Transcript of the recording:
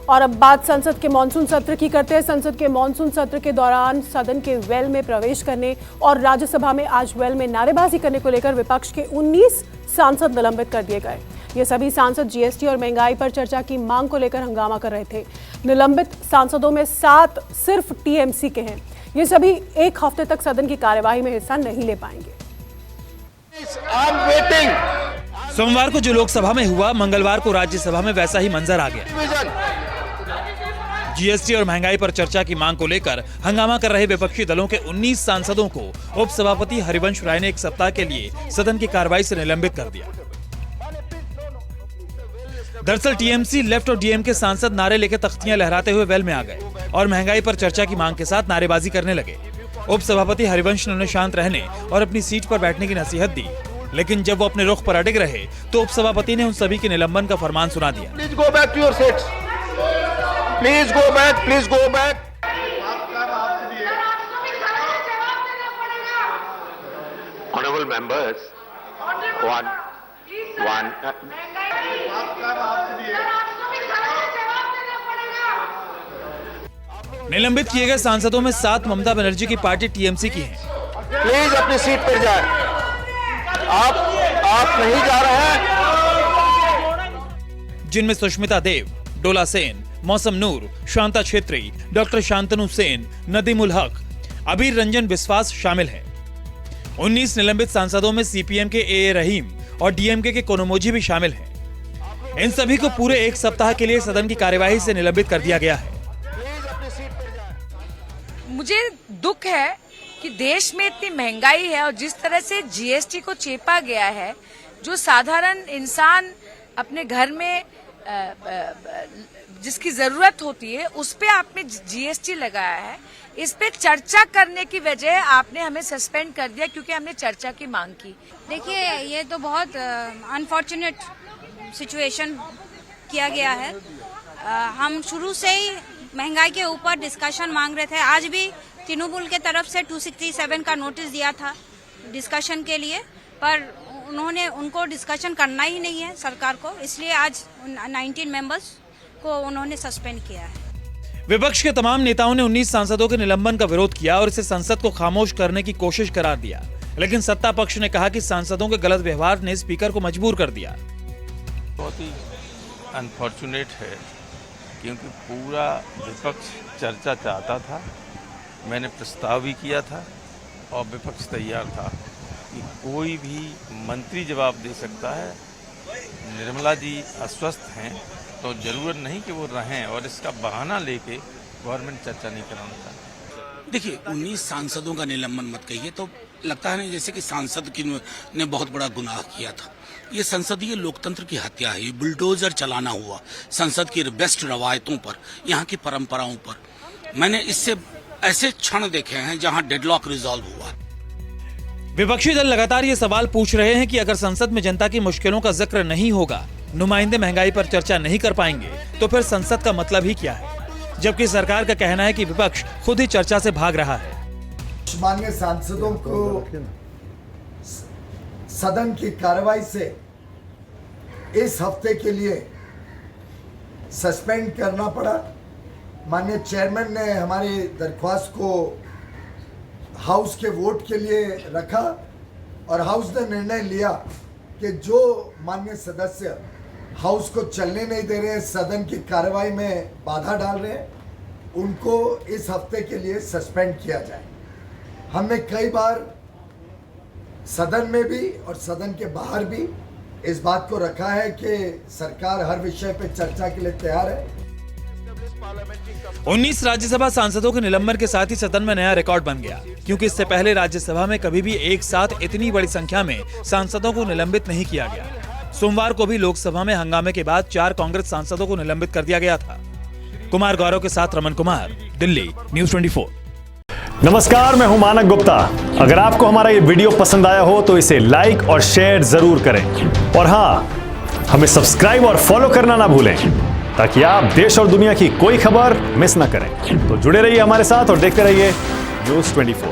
और अब बात संसद के मानसून सत्र की करते हैं। संसद के मानसून सत्र के दौरान सदन के वेल में प्रवेश करने और राज्यसभा में आज वेल में नारेबाजी करने को लेकर विपक्ष के 19 सांसद निलंबित कर दिए गए। ये सभी सांसद जीएसटी और महंगाई पर चर्चा की मांग को लेकर हंगामा कर रहे थे। निलंबित सांसदों में 7 सिर्फ टीएमसी के हैं। ये सभी एक हफ्ते तक सदन की कार्यवाही में हिस्सा नहीं ले पाएंगे। सोमवार को जो लोकसभा में हुआ, मंगलवार को राज्यसभा में वैसा ही मंजर आ गया। जीएसटी और महंगाई पर चर्चा की मांग को लेकर हंगामा कर रहे विपक्षी दलों के 19 सांसदों को उपसभापति हरिवंश राय ने एक सप्ताह के लिए सदन की कार्रवाई से निलंबित कर दिया। दरअसल टीएमसी, लेफ्ट और डीएमके सांसद नारे लेकर तख्तियां लहराते हुए वेल में आ गए और महंगाई पर चर्चा की मांग के साथ नारेबाजी करने लगे। उपसभापति हरिवंश ने उन्हें शांत रहने और अपनी सीट पर बैठने की नसीहत दी, लेकिन जब वो अपने रुख पर अड़िग रहे तो उपसभापति ने उन सभी के निलंबन का फरमान सुना दिया। Please go back to your seats. Please go back, please go back. Honourable members, one निलंबित किए गए सांसदों में 7 ममता बनर्जी की पार्टी टीएमसी की हैं। प्लीज अपनी सीट पर जाएं। आप नहीं जा रहे हैं। जिनमें सुष्मिता देव, डोला सेन, मौसम नूर, शांता छेत्री, डॉक्टर शांतनु सेन, नदीम उल हक, अबीर रंजन बिस्वास शामिल हैं। 19 निलंबित सांसदों में सीपीएम के ए रहीम और डीएमके के कोनोमोजी भी शामिल हैं। इन सभी को पूरे एक सप्ताह के लिए सदन की कार्यवाही से निलंबित कर दिया गया है। मुझे दुख है कि देश में इतनी महंगाई है और जिस तरह से जीएसटी को चेपा गया है, जो साधारण इंसान अपने घर में जिसकी जरूरत होती है उस पे आपने जीएसटी लगाया है। इस पे चर्चा करने की वजह आपने हमें सस्पेंड कर दिया क्योंकि हमने चर्चा की मांग की। देखिए, ये तो बहुत अनफॉर्चुनेट सिचुएशन किया गया है। हम शुरू से ही महंगाई के ऊपर डिस्कशन मांग रहे थे। आज भी तृणमूल के तरफ से 267 का नोटिस दिया था डिस्कशन के लिए, पर उनको डिस्कशन करना ही नहीं है सरकार को, इसलिए आज 19 मेंबर्स को उन्होंने सस्पेंड किया है। विपक्ष के तमाम नेताओं ने 19 सांसदों के निलंबन का विरोध किया और इसे संसद को खामोश करने की कोशिश करार दिया, लेकिन सत्ता पक्ष ने कहा कि सांसदों के गलत व्यवहार ने स्पीकर को मजबूर कर दिया। बहुत ही अनफॉर्चुनेट है क्योंकि पूरा विपक्ष चर्चा चाहता था। मैंने प्रस्ताव भी किया था और विपक्ष तैयार था कि कोई भी मंत्री जवाब दे सकता है। निर्मला जी अस्वस्थ हैं तो जरूरत नहीं कि वो रहें और इसका बहाना लेके गवर्नमेंट चर्चा नहीं कराना चाहती। देखिए, 19 सांसदों का निलंबन मत कहिए तो लगता है जैसे कि सांसद ने बहुत बड़ा गुनाह किया था। ये संसदीय लोकतंत्र की हत्या है। ये बुलडोजर चलाना हुआ संसद की बेस्ट रवायतों पर, यहाँ की परंपराओं पर। मैंने इससे ऐसे क्षण देखे हैं जहां डेडलॉक रिजॉल्व हुआ। विपक्षी दल लगातार ये सवाल पूछ रहे हैं कि अगर संसद में जनता की मुश्किलों का जिक्र नहीं होगा, नुमाइंदे महंगाई पर चर्चा नहीं कर पाएंगे, तो फिर संसद का मतलब ही क्या है? जबकि सरकार का कहना है कि विपक्ष खुद ही चर्चा से भाग रहा है। माननीय सांसदों को सदन की कार्रवाई से इस हफ्ते के लिए सस्पेंड करना पड़ा। माननीय चेयरमैन ने हमारी दरख्वास्त को हाउस के वोट के लिए रखा और हाउस ने निर्णय लिया कि जो माननीय सदस्य हाउस को चलने नहीं दे रहे हैं, सदन की कार्रवाई में बाधा डाल रहे हैं, उनको इस हफ्ते के लिए सस्पेंड किया जाए। हमने कई बार सदन में भी और सदन के बाहर भी इस बात को रखा है कि सरकार हर विषय पर चर्चा के लिए तैयार है। 19 राज्यसभा सांसदों के निलंबन के साथ ही सदन में नया रिकॉर्ड बन गया, क्योंकि इससे पहले राज्यसभा में कभी भी एक साथ इतनी बड़ी संख्या में सांसदों को निलंबित नहीं किया गया। सोमवार को भी लोकसभा में हंगामे के बाद 4 कांग्रेस सांसदों को निलंबित कर दिया गया था। कुमार गौरव के साथ रमन कुमार, दिल्ली, न्यूज़ 24। नमस्कार, मैं हूं मानक गुप्ता। अगर आपको हमारा ये वीडियो पसंद आया हो तो इसे लाइक और शेयर जरूर करें और हाँ, हमें सब्सक्राइब और फॉलो करना ना भूलें ताकि आप देश और दुनिया की कोई खबर मिस ना करें। तो जुड़े रहिए हमारे साथ और देखते रहिए न्यूज़ 24।